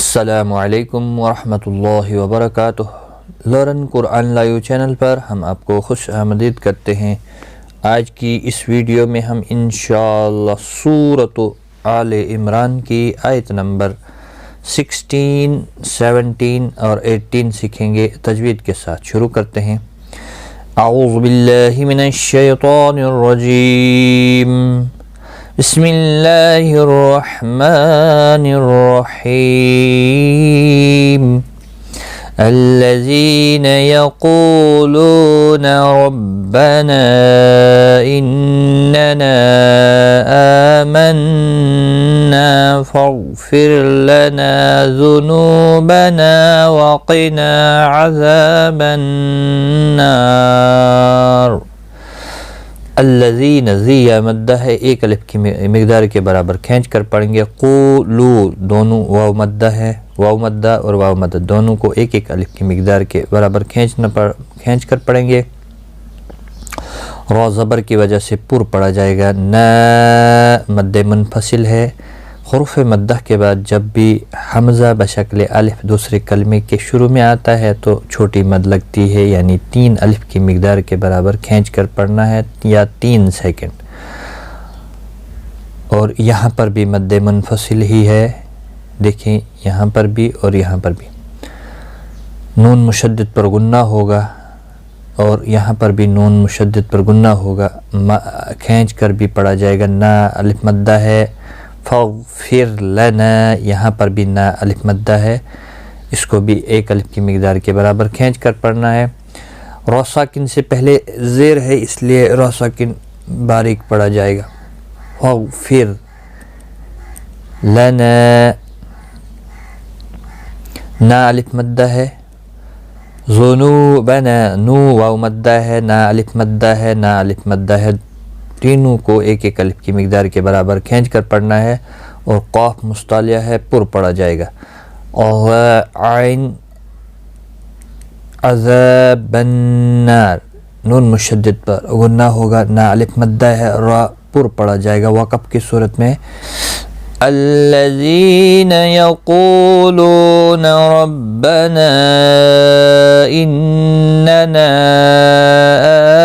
अस्सलामुअलैकुम वरहमतुल्लाहि वबरकातुह। Learn Quran live channel पर हम आपको खुश आमदीद करते हैं। आज की इस वीडियो में हम इंशाअल्लाह सूरत आल-इमरान की आयत नंबर 16, 17 और 18 सीखेंगे। तजवीद के साथ शुरू करते हैं। अऊज़ु बिल्लाहि मिनश शैतानिर रजीम। बिस्मिल्लाहिर रहमानिर रहीम। अल्लज़ीना यक़ूलूना रब्बना इन्नना आमन्ना फ़ग़फ़िर लना ज़ुनूबना वक़िना अज़ाबन नार। अल्लज़ीना ज़िया मद्दा है, एक अलिफ की मिक़दार के बराबर खींच कर पढ़ेंगे। क़ूलू दोनों वाव मद्दा है, वाव मद्दा और वाव मद्दा दोनों को एक एक अलिफ की मिक़दार के बराबर खींच कर पढ़ेंगे। रा ज़बर की वजह से पुर पढ़ा जाएगा। न मद्दे मुनफसिल है। हुरूफ़ मद्दा के बाद जब भी हमज़ा बशक्ल अलिफ दूसरे कलमे के शुरू में आता है तो छोटी मद लगती है, यानी 3 अलिफ की मिक़दार के बराबर खींच कर पढ़ना है या 3 सेकंड। और यहाँ पर भी मद्दे मुनफसिल ही है, देखें यहाँ पर भी और यहाँ पर भी। नून मुशद्दद पर गुन्ना होगा और यहाँ पर भी नून मुशद्दद पर गुन्ना होगा। खींच कर भी पढ़ा जाएगा। ना अलिफ मद्दा है। फ़ग़फ़िर लना, यहाँ पर भी ना अलिफ मद्दा है, इसको भी एक अलिफ की मिक़दार के बराबर खींच कर पढ़ना है। रा साकिन से पहले ज़ेर है, इसलिए रा साकिन बारीक पढ़ा जाएगा। फ़ग़फ़िर लना, ना अलिफ मद्दा है। ज़ुनूबना, नू वाव मद्दा है, ना अलिफ मद्दा है, ना अलिफ मद्दा है। तीनों को एक एक अलिफ की मिक़दार के बराबर खींच कर पढ़ना है। और क़ाफ़ मुस्तालिया है, पुर पढ़ा जाएगा। और आइन अज़ाबन नार, नून मुशद्दद पर गुन्ना होगा, ना अलिफ मद्दा है, रा पुर पढ़ा जाएगा। वक़फ़ की सूरत में अल्लज़ीना यक़ूलूना रब्बना इन्नना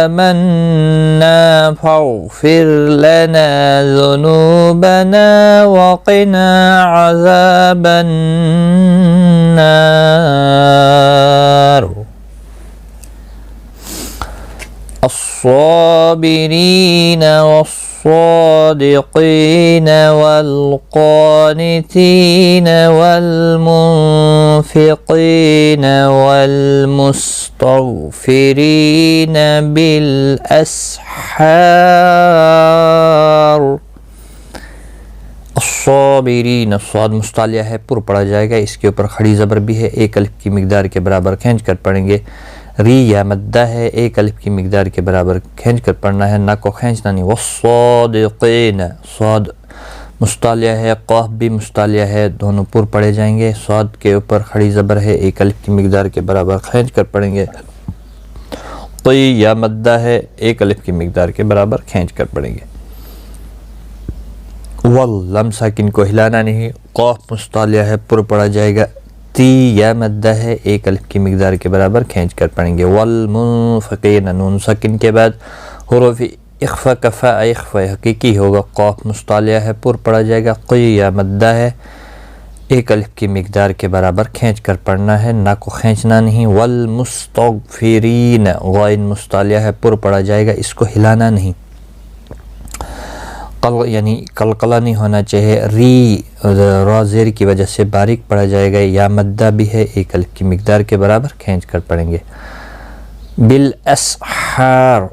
आमन्ना फ़ग़फ़िर लना ज़ुनूबना वक़िना अज़ाबन नार। अस्साबिरीना والصادقين والقانتين والمنفقين والمستغفرين بالأسحار। الصابرين, स्वाद मुस्तालिया है, पुर पढ़ा जाएगा। इसके ऊपर खड़ी ज़बर भी है, एक अलिफ की मिक़दार के बराबर खींच कर पढ़ेंगे। री या मद्दा है, एक अलिफ की मिक़दार के बराबर खींच कर पढ़ना है, ना को खींचना नहीं। वस्सादिक़ीन, स्वाद मुस्तालिया है, क़ाफ़ भी मुस्तालिया है, दोनों पुर पढ़े जाएंगे। स्वाद के ऊपर खड़ी ज़बर है, एक अलिफ की मिक़दार के बराबर खींच कर पढ़ेंगे। क़ी या मद्दा है, एक अलिफ की मिक़दार के बराबर खींच कर पढ़ेंगे। वल लम साकिन को हिलाना नहीं। क़ाफ़ मुस्तालिया है, पुर पढ़ा जाएगा। ती या मद्दा है, एक अलिफ की मिक़दार के बराबर खींच कर पढ़ेंगे। वल मुनफ़िक़ीन, नून साकिन के बाद हुरूफ़ इख़्फ़ा कफ़ा इख़्फ़ा हकीकी होगा। क़ाफ़ मुस्तालिया है, पुर पढ़ा जाएगा। क़ी या मद्दा है, एक अलिफ की मिक़दार के बराबर खींच कर पढ़ना है, ना को खींचना नहीं। वल मुस्तग़फ़िरीन, ग़ाइन मुस्तालिया है, पुर पढ़ा जाएगा, इसको हिलाना नहीं। कल यानी कलकला नहीं होना चाहिए। री रा ज़ेर की वजह से बारीक पढ़ा जाएगा। या मद्दा भी है, एक अलिफ की मिक़दार के बराबर खींच कर पढ़ेंगे। बिल अस्हार,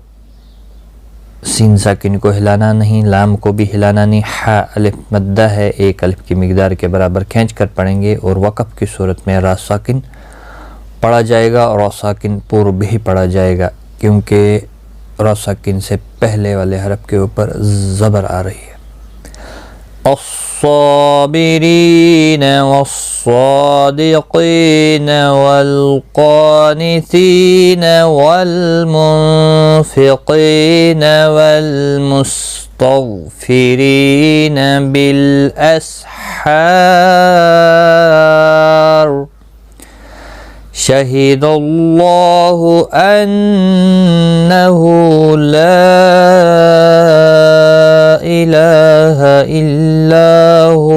सीन साकिन को हिलाना नहीं, लाम को भी हिलाना नहीं। हा अलिफ मद्दा है, एक अलिफ की मिक़दार के बराबर खींच कर पढ़ेंगे। और वक़फ़ की सूरत में रा साकिन पढ़ा जाएगा और रा साकिन पुर भी पढ़ा जाएगा, क्योंकि रा साकिन से पहले वाले हरफ के ऊपर ज़बर आ रही है। अस्साबिरीन वस्सादिक़ीन वल्क़ानितीन वल्मुनफ़िक़ीन वल्मुस्तग़फ़िरीन बिलअस्हार। शहीदल्लाहु अन्नहु ला इलाहा इल्लाहु।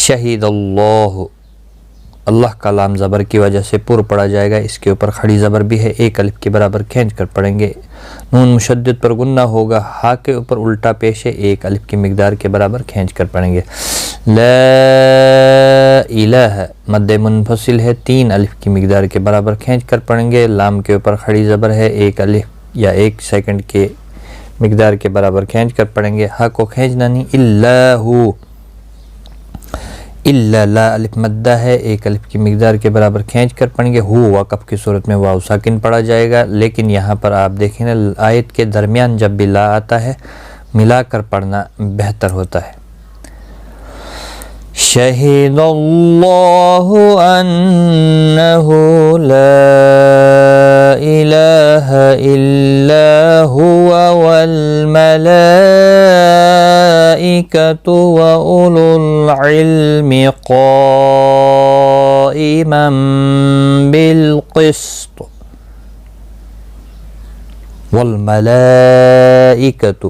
शहीदल्लाहु, अल्लाह का लाम ज़बर की वजह से पुर पढ़ा जाएगा। इसके ऊपर खड़ी ज़बर भी है, एक अलिफ के बराबर खींच कर पढ़ेंगे। नून मुशद्दद पर गुन्ना होगा, हा के ऊपर उल्टा पेश है, एक अलिफ की मिकदार के बराबर खींच कर पढ़ेंगे। ला इलाहा, मद्दे मुनफसिल है, 3 अलिफ की मिकदार के बराबर खींच कर पढ़ेंगे। लाम के ऊपर खड़ी ज़बर है, एक अलिफ या 1 सेकंड के मिकदार के बराबर खींच कर पढ़ेंगे। हा को खींचना नहीं। इल्लाहु, इल्ला ला अलिफ मद्दा है, एक अलिफ की मिकदार के बराबर खींच कर पढ़ेंगे। हु वक़फ़ की सूरत में वाव साकिन पढ़ा जाएगा, लेकिन यहाँ पर आप देखें ना, आयत के दरमियान जब भी ला आता है मिलाकर पढ़ना बेहतर होता है। शहीदल्लाहु अन्नहु ला इलाहा इल्ला हुवा वल मलाइकतु व उलुल इल्मि क़ाइमन बिल क़िस्त। वल मलाइकतु,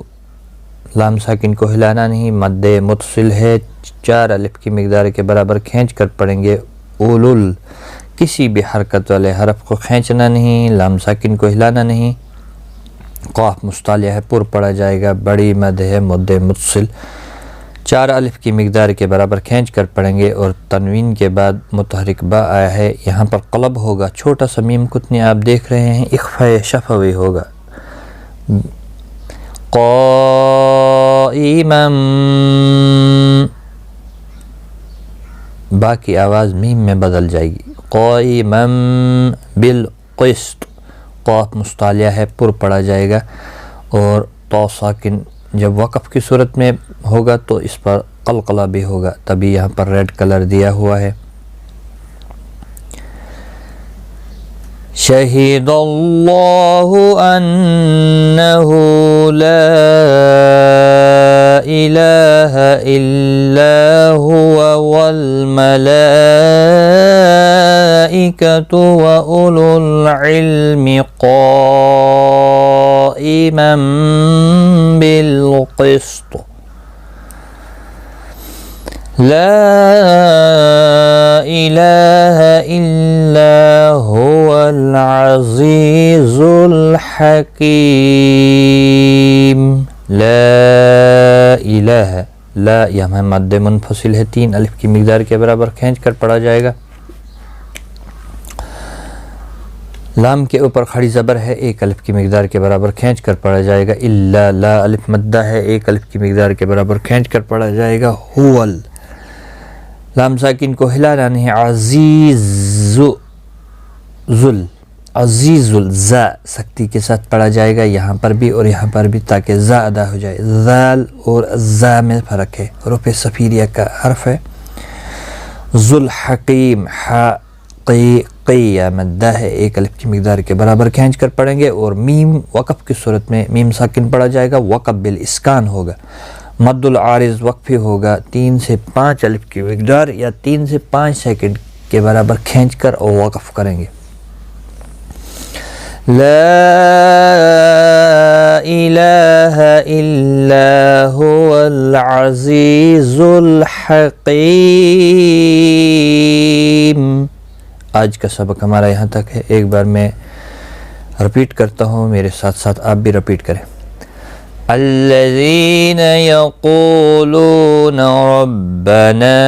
लाम साकिन को हिलाना नहीं, मद्दे मुतसिल है, 4 अलिफ की मिकदार के बराबर खींच कर पढ़ेंगे। उलुल, किसी भी हरकत वाले हरफ को खींचना नहीं, लाम साकिन को हिलाना नहीं। क़ाफ मुस्तालिया है, पुर पढ़ा जाएगा। बड़ी मद है, मद्दे मुतसिल, 4 अलिफ की मिकदार के बराबर खींच कर पढ़ेंगे। और तनवीन के बाद मुतहरिक बा आया है, यहाँ पर क़लब होगा। छोटा सा मीम कुतनी आप देख रहे हैं, इख्फ़ा शफ़वी होगा। क़ाइमन, बाकी आवाज़ मीम में बदल जाएगी। क़ाइमन बिल क़िस्त, क़ाफ मुस्तालिया है, पुर पढ़ा जाएगा। और तो साकिन जब वक़फ़ की सूरत में होगा तो इस पर क़लक़ला भी होगा, तभी यहाँ पर रेड कलर दिया हुआ है। शहीदल्लाहु अन्नहु ला इलाहा इल्ला हुवा वल मलाइकतु व उलुल इल्मि क़ाइमन बिल क़िस्त। ला इलाहा इल्ला हुवल अज़ीज़ुल हकीम। ला इलाहा, ला यहाँ मद्दे मुनफसिल है, 3 अलिफ की मिकदार के बराबर खींच कर पढ़ा जाएगा। लाम के ऊपर खड़ी ज़बर है, 1 अलिफ की मिकदार के बराबर खींच कर पढ़ा जाएगा। इल्ला, ला अलिफ मद्दा है, 1 अलिफ की मिकदार के बराबर खींच कर पढ़ा जाएगा। हुवल, लाम साकिन को हिलाना नहीं। अज़ीज़ुल, अज़ीज़ुल, ज़ा सख्ती के साथ पढ़ा जाएगा यहाँ पर भी और यहाँ पर भी, ताकि ज़ा अदा हो जाए। ज़ाल और ज़ा में फ़र्क है, रुफ़े सफ़ीरिया का हर्फ है। ज़ुल हकीम, हा क़ी मद्दा है, 1 अलिफ की मिकदार के बराबर खींच कर पढ़ेंगे। और मीम वक़फ़ की सूरत में मीम साकिन पढ़ा जाएगा, वक़फ़ बिल इस्कान होगा। मद्दुल आरिज़ वक्फ़ी होगा, 3 से 5 अलिफ की मिकदार या 3 से 5 सेकंड के बराबर खींच कर और वक़फ़ करेंगे। ला इलाहा इल्ला हुवल अज़ीज़ुल हकीम। आज का सबक हमारा यहाँ तक है। एक बार मैं रिपीट करता हूँ, मेरे साथ साथ आप भी रिपीट करें। الذين يقولون ربنا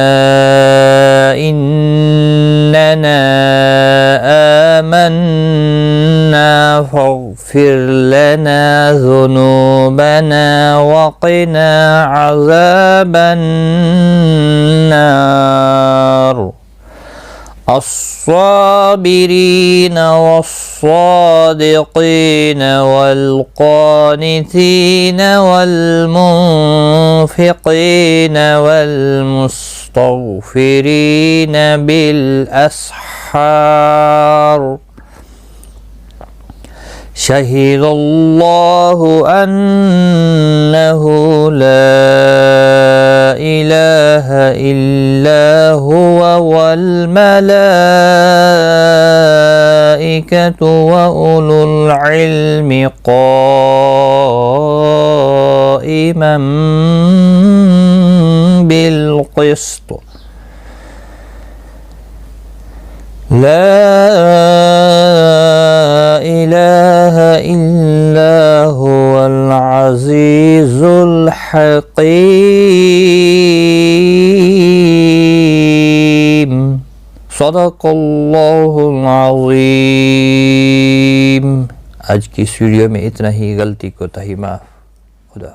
إننا آمنا فاغفر لنا ذنوبنا وقنا عذاب النار الصابرين والصادقين والقانتين والمنفقين والمستغفرين بالأسحار शहीदल्लाहु अन्नहु ला इलाहा इल्ला हुवा वल मलाइकतु व उलुल इल्मि क़ाइमन बिल क़िस्त ला इलाहा इल्ला हुवल अज़ीज़ुल हकीम सदक़ल्लाहुल अज़ीम। आज की इस वीडियो में इतना ही, गलती को तही माफ़। खुदा।